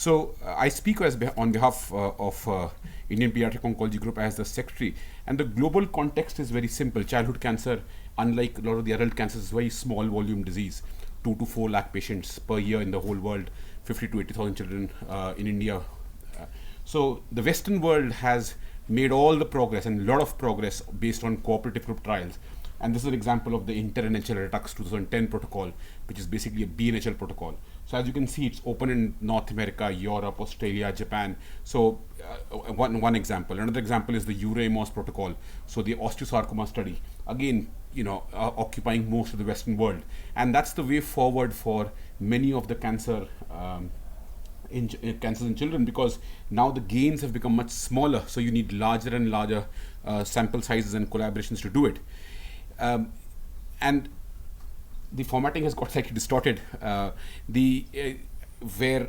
So I speak on behalf of Indian Pediatric Oncology Group as the secretary, and the global context is very simple. Childhood cancer, unlike a lot of the adult cancers, is a very small volume disease. 2 to 4 lakh patients per year in the whole world, 50 to 80,000 children in India. So the Western world has made all the progress and a lot of progress based on cooperative group trials. And this is an example of the Inter-NHL Redux 2010 protocol, which is basically a BNHL protocol. So as you can see, it's open in North America, Europe, Australia, Japan. So one example. Another example is the EURAMOS protocol. So the osteosarcoma study, again, occupying most of the Western world. And that's the way forward for many of the cancers in children, because now the gains have become much smaller. So you need larger and larger sample sizes and collaborations to do it. And the formatting has got slightly distorted. Where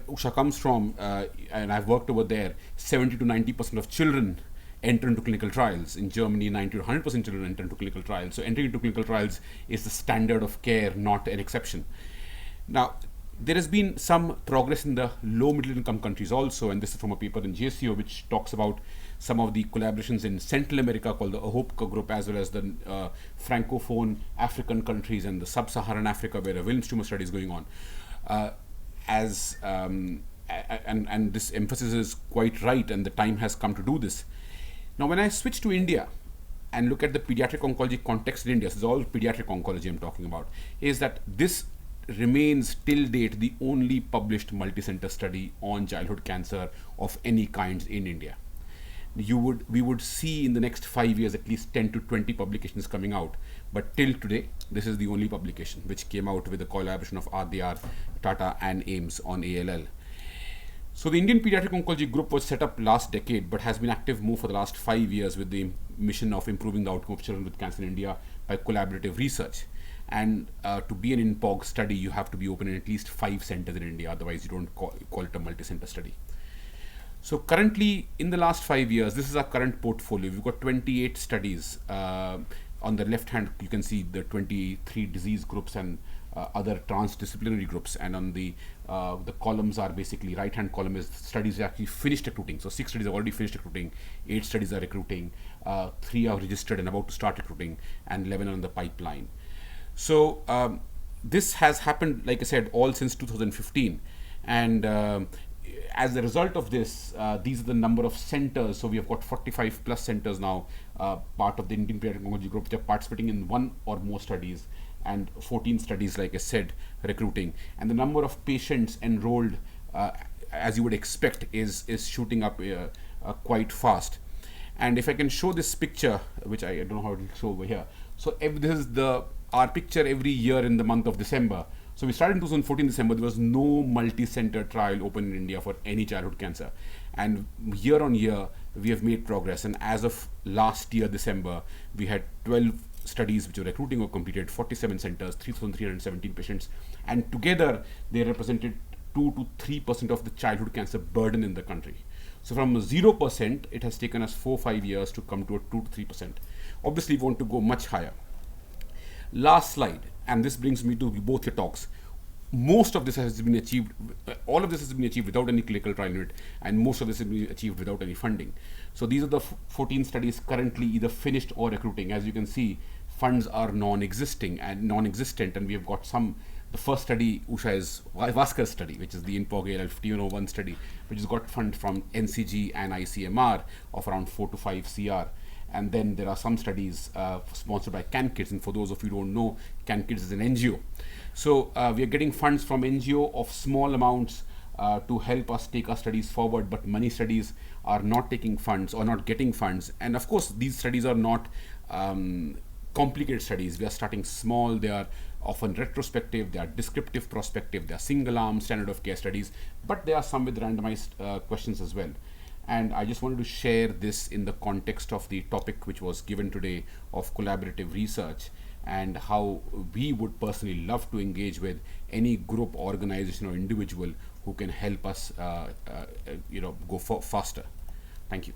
Usha comes from, and I've worked over there, 70 to 90% of children enter into clinical trials. In Germany, 90 to 100% children enter into clinical trials. So entering into clinical trials is the standard of care, not an exception. Now, there has been some progress in the low middle income countries also, and this is from a paper in JCO which talks about some of the collaborations in Central America called the AHOPCA group, as well as the Francophone African countries and the Sub-Saharan Africa, where a Wilms tumor study is going on. And this emphasis is quite right, and the time has come to do this. Now, when I switch to India and look at the pediatric oncology context in India, this is all pediatric oncology I'm talking about, is that this remains till date the only published multi-center study on childhood cancer of any kind in India. We would see in the next 5 years at least 10 to 20 publications coming out, but till today this is the only publication which came out with a collaboration of RDR, Tata and AIMS on ALL. So the Indian Pediatric Oncology Group was set up last decade, but has been active more for the last 5 years with the mission of improving the outcome of children with cancer in India by collaborative research. And to be an InPOG study, you have to be open in at least 5 centers in India, otherwise you don't call it a multi-center study. So currently, in the last 5 years, this is our current portfolio. We've got 28 studies. On the left hand, you can see the 23 disease groups and other transdisciplinary groups. And on the columns are basically, right hand column is studies actually finished recruiting. So 6 studies have already finished recruiting, 8 studies are recruiting, 3 are registered and about to start recruiting, and 11 are in the pipeline. So this has happened, like I said, all since 2015. And as a result of this, these are the number of centers. So we have got 45 plus centers now, part of the Indian Pediatric Oncology Group, which are participating in one or more studies, and 14 studies, like I said, recruiting. And the number of patients enrolled, as you would expect, is shooting up quite fast. And if I can show this picture, which I don't know how to show over here. So this is our picture every year in the month of December. So we started in 2014 December. There was no multi-center trial open in India for any childhood cancer. And year on year, we have made progress. And as of last year, December, we had 12 studies which were recruiting or completed, 47 centers, 3,317 patients. And together, they represented 2 to 3% of the childhood cancer burden in the country. So from 0%, it has taken us 4-5 years to come to a 2 to 3%. Obviously, we want to go much higher. Last slide, and this brings me to both your talks. Most of this has been achieved, all of this has been achieved without any clinical trial unit, and most of this has been achieved without any funding. So these are the 14 studies currently either finished or recruiting. As you can see, funds are non-existent, and we have got some. The first study, Usha, is Vasquez study, which is the InPOG ALL 1501 study, which has got funds from NCG and ICMR of around 4 to 5 CR. And then there are some studies sponsored by CanKids. And for those of you who don't know, CanKids is an NGO. So we are getting funds from NGO of small amounts to help us take our studies forward. But many studies are not taking funds or not getting funds. And of course, these studies are not complicated studies. We are starting small. They are often retrospective. They are descriptive prospective. They are single arm standard of care studies. But there are some with randomized questions as well. And I just wanted to share this in the context of the topic which was given today of collaborative research, and how we would personally love to engage with any group, organization or individual who can help us go faster. Thank you.